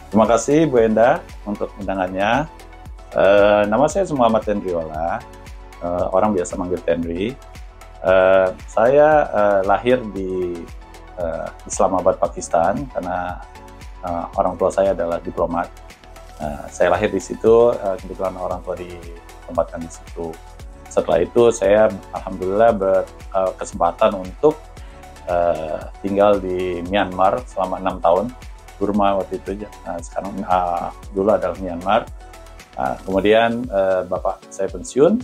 Terima kasih Bu Enda untuk undangannya. Nama saya Muhammad Tendriola, orang biasa manggil Tendri. Saya lahir di Islamabad, Pakistan, karena orang tua saya adalah diplomat. Saya lahir di situ, kebetulan orang tua ditempatkan di situ. Setelah itu saya alhamdulillah berkesempatan untuk tinggal di Myanmar selama 6 tahun. Burma waktu itu, sekarang dulu adalah Myanmar. Kemudian bapak saya pensiun.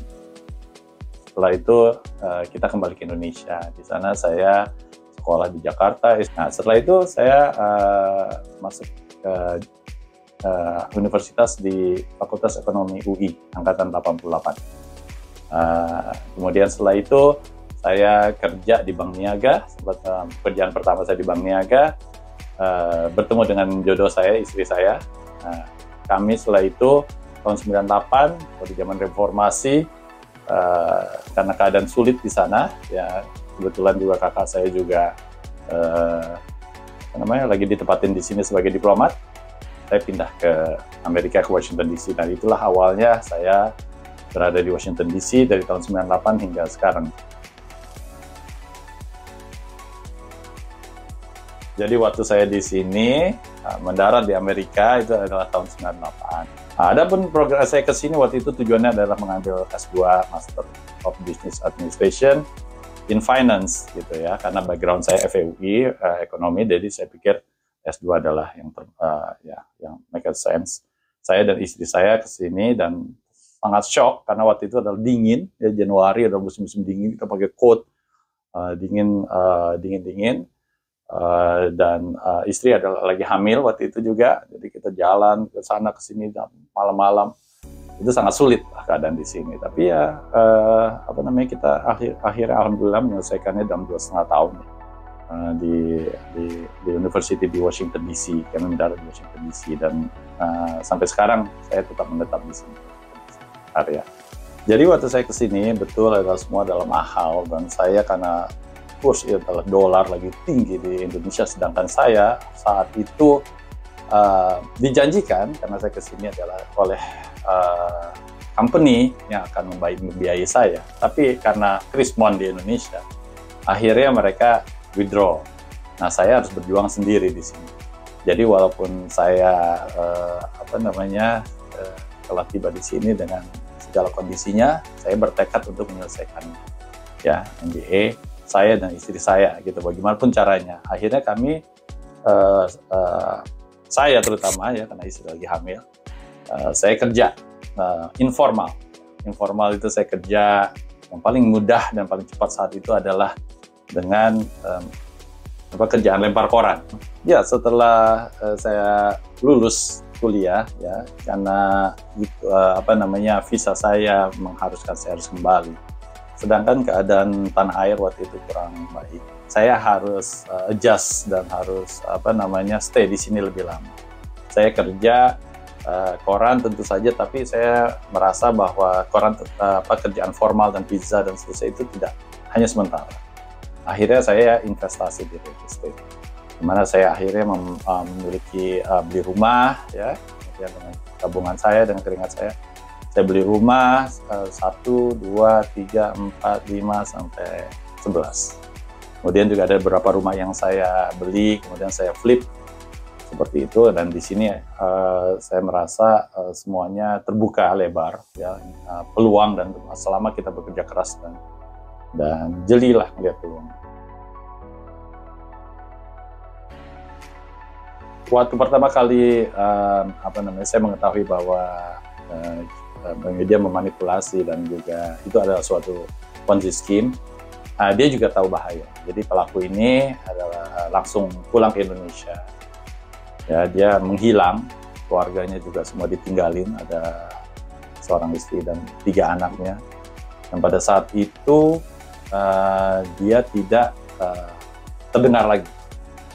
Setelah itu kita kembali ke Indonesia. Di sana saya sekolah di Jakarta. Nah, setelah itu saya masuk ke universitas di Fakultas Ekonomi UI angkatan 88. Kemudian setelah itu saya kerja di Bank Niaga. Pekerjaan pertama saya di Bank Niaga. Bertemu dengan jodoh saya, istri saya. Kami setelah itu tahun 98, pada zaman reformasi, karena keadaan sulit di sana, ya kebetulan juga kakak saya juga lagi ditempatin di sini sebagai diplomat. Saya pindah ke Amerika, ke Washington DC. Dan itulah awalnya saya berada di Washington DC dari tahun 98 hingga sekarang. Jadi waktu saya di sini mendarat di Amerika itu adalah tahun 98. Adapun program saya ke sini waktu itu tujuannya adalah mengambil S2 Master of Business Administration in Finance gitu ya. Karena background saya FEUI ekonomi, jadi saya pikir S2 adalah yang make sense. Saya dan istri saya ke sini dan sangat shock karena waktu itu adalah dingin, ya Januari adalah musim-musim dingin, kita pakai coat dingin. Dan istri adalah lagi hamil waktu itu juga, jadi kita jalan ke sana ke sini malam-malam, itu sangat sulit keadaan di sini. Tapi ya kita akhirnya alhamdulillah menyelesaikannya dalam 2,5 tahun di University di Washington DC. Kami mendarat di Washington DC dan sampai sekarang saya tetap menetap di sini area. Jadi waktu saya ke sini betul adalah semua adalah mahal, dan saya karena kurs itu adalah dolar lagi tinggi di Indonesia, sedangkan saya saat itu dijanjikan karena saya kesini adalah oleh company yang akan membiayai saya, tapi karena krismon di Indonesia akhirnya mereka withdraw. Nah, saya harus berjuang sendiri di sini. Jadi walaupun saya telah tiba di sini dengan segala kondisinya, saya bertekad untuk menyelesaikan ya MBA saya dan istri saya gitu, bagaimanapun caranya. Akhirnya kami saya terutama ya, karena istri lagi hamil, saya kerja informal itu saya kerja yang paling mudah dan paling cepat saat itu adalah dengan kerjaan lempar koran. Ya, setelah saya lulus kuliah ya, karena visa saya mengharuskan saya harus kembali. Sedangkan keadaan tanah air waktu itu kurang baik. Saya harus adjust dan harus stay di sini lebih lama. Saya kerja koran tentu saja, tapi saya merasa bahwa koran kerjaan formal dan visa dan seterusnya itu tidak hanya sementara. Akhirnya saya investasi di real estate, di mana saya akhirnya memiliki beli rumah ya, dengan tabungan saya, dengan keringat saya. Saya beli rumah 1, 2, 3, 4, 5, sampai 11. Kemudian juga ada beberapa rumah yang saya beli, kemudian saya flip seperti itu. Dan di sini saya merasa semuanya terbuka lebar, ya, peluang, dan selama kita bekerja keras dan jelilah melihat peluang. Waktu pertama kali saya mengetahui bahwa media memanipulasi dan juga itu adalah suatu Ponzi scheme, dia juga tahu bahaya. Jadi pelaku ini adalah langsung pulang ke Indonesia. Ya, dia menghilang, keluarganya juga semua ditinggalin, ada seorang istri dan 3 anaknya. Dan pada saat itu dia tidak terdengar lagi.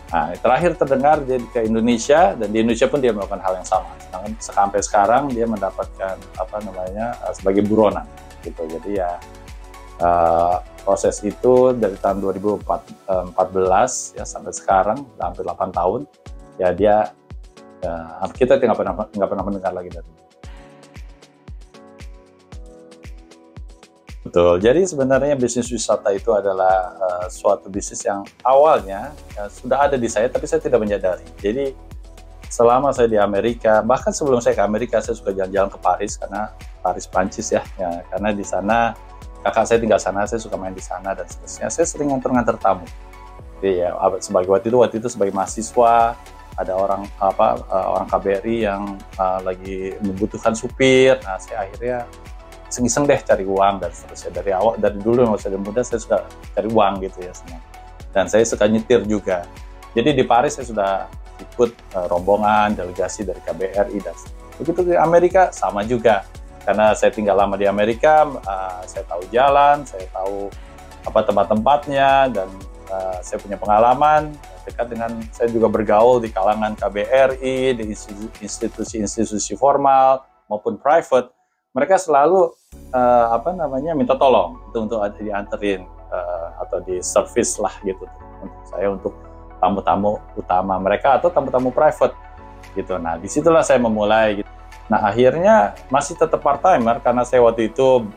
Nah, terakhir terdengar dia ke Indonesia, dan di Indonesia pun dia melakukan hal yang sama. Sampai sekarang dia mendapatkan sebagai buronan gitu. Jadi ya proses itu dari tahun 2014 ya sampai sekarang hampir 8 tahun ya, dia Ya, kita nggak pernah mendengar lagi dari dia. Betul. Jadi sebenarnya bisnis wisata itu adalah suatu bisnis yang awalnya sudah ada di saya, tapi saya tidak menyadari. Jadi selama saya di Amerika, bahkan sebelum saya ke Amerika, saya suka jalan-jalan ke Paris, karena Paris Prancis ya, karena di sana kakak saya tinggal sana, saya suka main di sana dan seterusnya. Saya sering nganter-nganter tamu. Jadi ya, sebagai waktu itu sebagai mahasiswa, ada orang KBRI yang lagi membutuhkan supir. Nah, saya akhirnya iseng-iseng deh cari uang dan seterusnya. Dari dulu waktu saya muda saya suka cari uang gitu ya senang. Dan saya suka nyetir juga. Jadi di Paris saya sudah ikut rombongan delegasi dari KBRI, dan begitu di Amerika sama juga. Karena saya tinggal lama di Amerika, saya tahu jalan, saya tahu apa tempat-tempatnya, dan saya punya pengalaman dekat dengan, saya juga bergaul di kalangan KBRI, di institusi-institusi formal maupun private. Mereka selalu minta tolong untuk dianterin atau di service lah gitu untuk saya, untuk tamu-tamu utama mereka atau tamu-tamu private gitu. Nah, disitulah saya memulai gitu. Nah, akhirnya masih tetap part timer karena saya waktu itu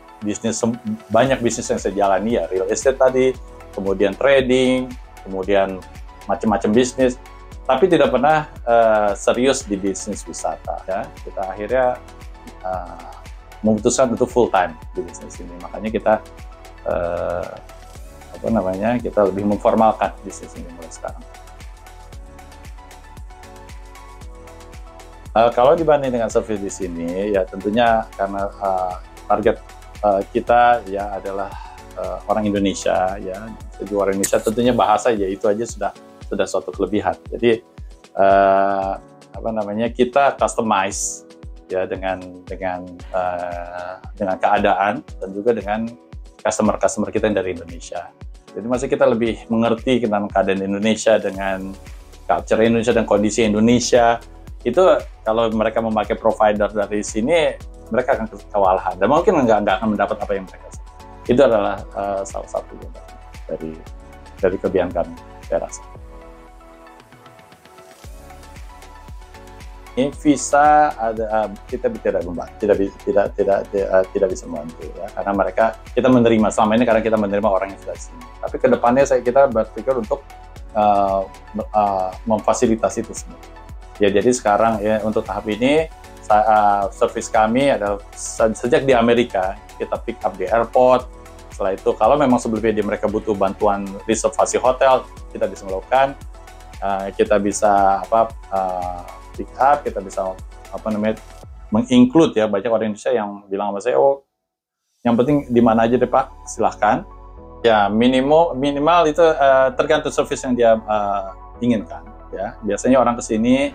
banyak bisnis yang saya jalani ya, real estate tadi, kemudian trading, kemudian macam-macam bisnis, tapi tidak pernah serius di bisnis wisata ya. Kita akhirnya memutuskan untuk full time di bisnis ini. Makanya kita kita lebih memformalkan bisnis ini mulai sekarang. Kalau dibanding dengan service di sini, ya tentunya karena target kita ya adalah orang Indonesia ya. Jadi orang Indonesia tentunya bahasa ya itu aja sudah suatu kelebihan. Jadi kita customize ya dengan keadaan dan juga dengan customer kita yang dari Indonesia. Jadi masih kita lebih mengerti tentang keadaan Indonesia dengan culture Indonesia dan kondisi Indonesia. Itu kalau mereka memakai provider dari sini, mereka akan kewalahan dan mungkin nggak akan mendapat apa yang mereka suka. Itu adalah salah satu dari kelebihan kami, saya rasa. Ini visa kita tidak bisa membantu ya, karena kita menerima selama ini karena kita menerima orang yang sudah di sini. Tapi kedepannya kita berpikir untuk memfasilitasi itu semua. Ya, jadi sekarang ya untuk tahap ini service kami adalah sejak di Amerika kita pick up di airport. Setelah itu kalau memang sebelumnya mereka butuh bantuan reservasi hotel, kita bisa melakukan. Kita bisa pick up, kita bisa meng-include ya, banyak orang Indonesia yang bilang sama saya, oh yang penting di mana aja deh Pak, silahkan. Ya minimal itu tergantung service yang dia inginkan ya. Biasanya orang kesini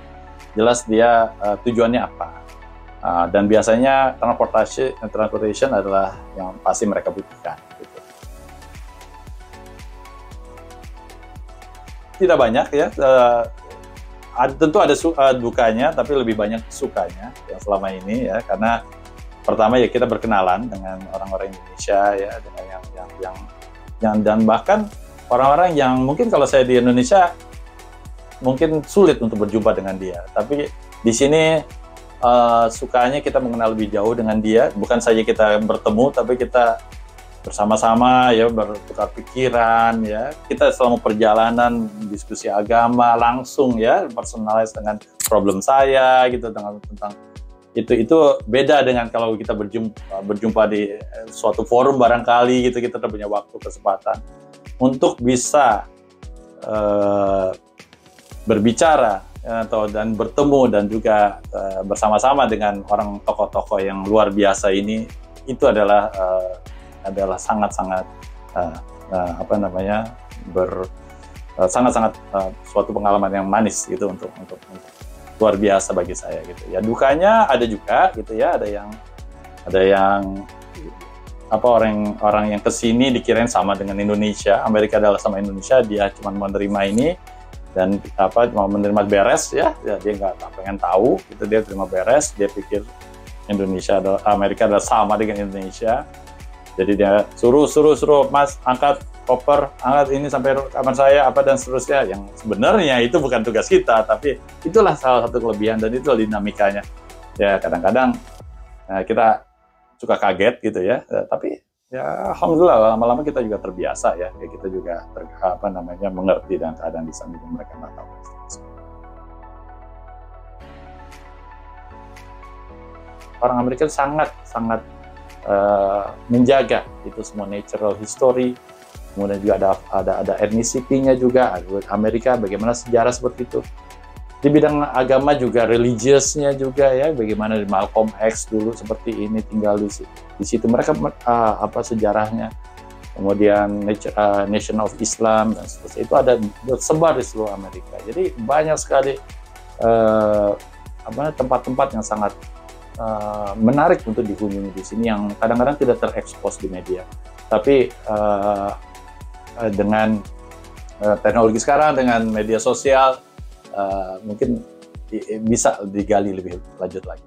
jelas dia tujuannya apa, dan biasanya transportation adalah yang pasti mereka butuhkan gitu. Tidak banyak ya, tentu ada dukanya, tapi lebih banyak sukanya yang selama ini ya, karena pertama ya kita berkenalan dengan orang-orang Indonesia ya, dengan yang dan bahkan orang-orang yang mungkin kalau saya di Indonesia mungkin sulit untuk berjumpa dengan dia, tapi di sini sukanya kita mengenal lebih jauh dengan dia, bukan saja kita bertemu, tapi kita bersama-sama ya bertukar pikiran ya. Kita selama perjalanan diskusi agama langsung ya, personalize dengan problem saya gitu, tentang itu beda dengan kalau kita berjumpa di suatu forum barangkali gitu, kita punya waktu kesempatan untuk bisa berbicara dan bertemu dan juga bersama-sama dengan orang tokoh-tokoh yang luar biasa ini. Itu adalah sangat-sangat sangat-sangat suatu pengalaman yang manis gitu untuk luar biasa bagi saya gitu ya. Dukanya ada juga gitu ya, ada yang orang yang kesini dikirain sama dengan Indonesia, Amerika adalah sama Indonesia, dia cuma menerima ini dan cuma menerima beres ya, dia nggak pengen tahu gitu, dia terima beres, dia pikir Amerika adalah sama dengan Indonesia. Jadi dia suruh Mas angkat koper, angkat ini sampai kamar saya apa dan seterusnya, yang sebenarnya itu bukan tugas kita, tapi itulah salah satu kelebihan dan itulah dinamikanya. Ya kadang-kadang kita suka kaget gitu ya, tapi ya alhamdulillah lama-lama kita juga terbiasa ya, kita juga mengerti dengan keadaan di sana, mereka nggak tahu. Orang Amerika sangat menjaga itu semua natural history. Kemudian juga ada ethnicity-nya juga, Amerika bagaimana sejarah seperti itu. Di bidang agama juga, religious-nya juga ya, bagaimana Malcolm X dulu seperti ini tinggal di situ. Mereka sejarahnya. Kemudian Nation of Islam dan seterusnya itu ada tersebar di seluruh Amerika. Jadi banyak sekali tempat-tempat yang sangat menarik untuk dikunjungi di sini yang kadang-kadang tidak terekspos di media. Tapi dengan teknologi sekarang, dengan media sosial, mungkin bisa digali lebih lanjut lagi.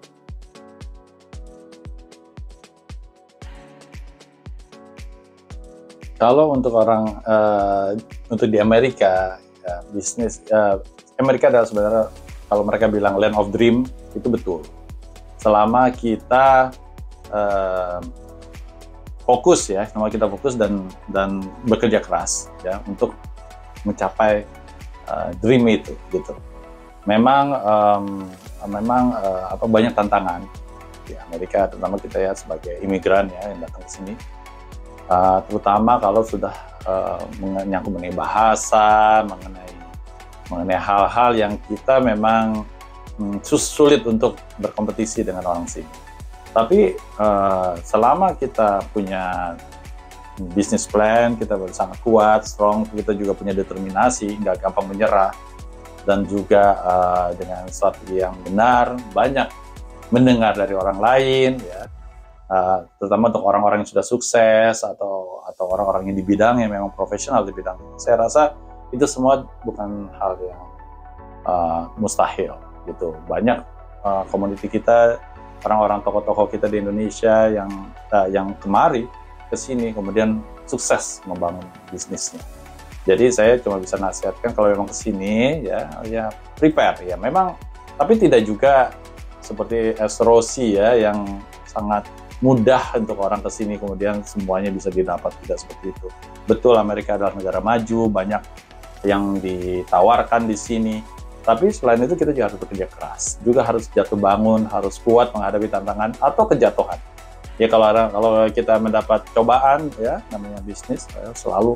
Kalau untuk untuk di Amerika, bisnis Amerika adalah sebenarnya, kalau mereka bilang land of dream, itu betul. Selama kita fokus dan bekerja keras ya untuk mencapai dream itu gitu. Memang banyak tantangan di Amerika, terutama kita ya sebagai imigran ya yang datang ke sini, terutama kalau sudah menyangkut mengenai bahasa, mengenai hal-hal yang kita memang sulit untuk berkompetisi dengan orang sini. Tapi selama kita punya business plan, kita sangat kuat, strong, kita juga punya determinasi, nggak gampang menyerah, dan juga dengan strategi yang benar, banyak mendengar dari orang lain, ya, terutama untuk orang-orang yang sudah sukses atau orang-orang yang di bidang yang memang profesional di bidang. Saya rasa itu semua bukan hal yang mustahil, gitu. Banyak community kita, orang-orang tokoh-tokoh kita di Indonesia yang kemari ke sini kemudian sukses membangun bisnisnya. Jadi saya cuma bisa nasihatkan kalau memang ke sini ya prepare ya memang, tapi tidak juga seperti Rossi ya yang sangat mudah untuk orang ke sini kemudian semuanya bisa didapat, tidak seperti itu. Betul, Amerika adalah negara maju, banyak yang ditawarkan di sini. Tapi selain itu kita juga harus bekerja keras, juga harus jatuh bangun, harus kuat menghadapi tantangan atau kejatuhan. Ya kalau kita mendapat cobaan, ya namanya bisnis, selalu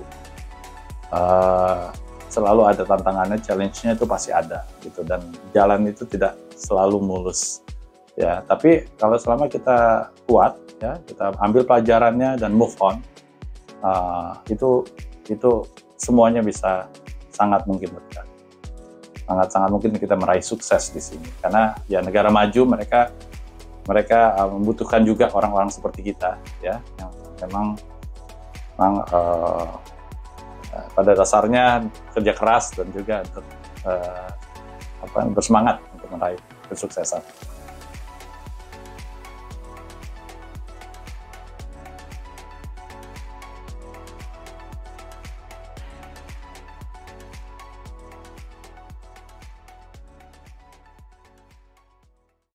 ada tantangannya, challenge-nya itu pasti ada, gitu. Dan jalan itu tidak selalu mulus, ya. Tapi kalau selama kita kuat, ya kita ambil pelajarannya dan move on, itu semuanya bisa sangat mungkin terjadi. Sangat mungkin kita meraih sukses di sini, karena ya negara maju mereka membutuhkan juga orang-orang seperti kita ya yang memang pada dasarnya kerja keras dan juga bersemangat untuk meraih kesuksesan.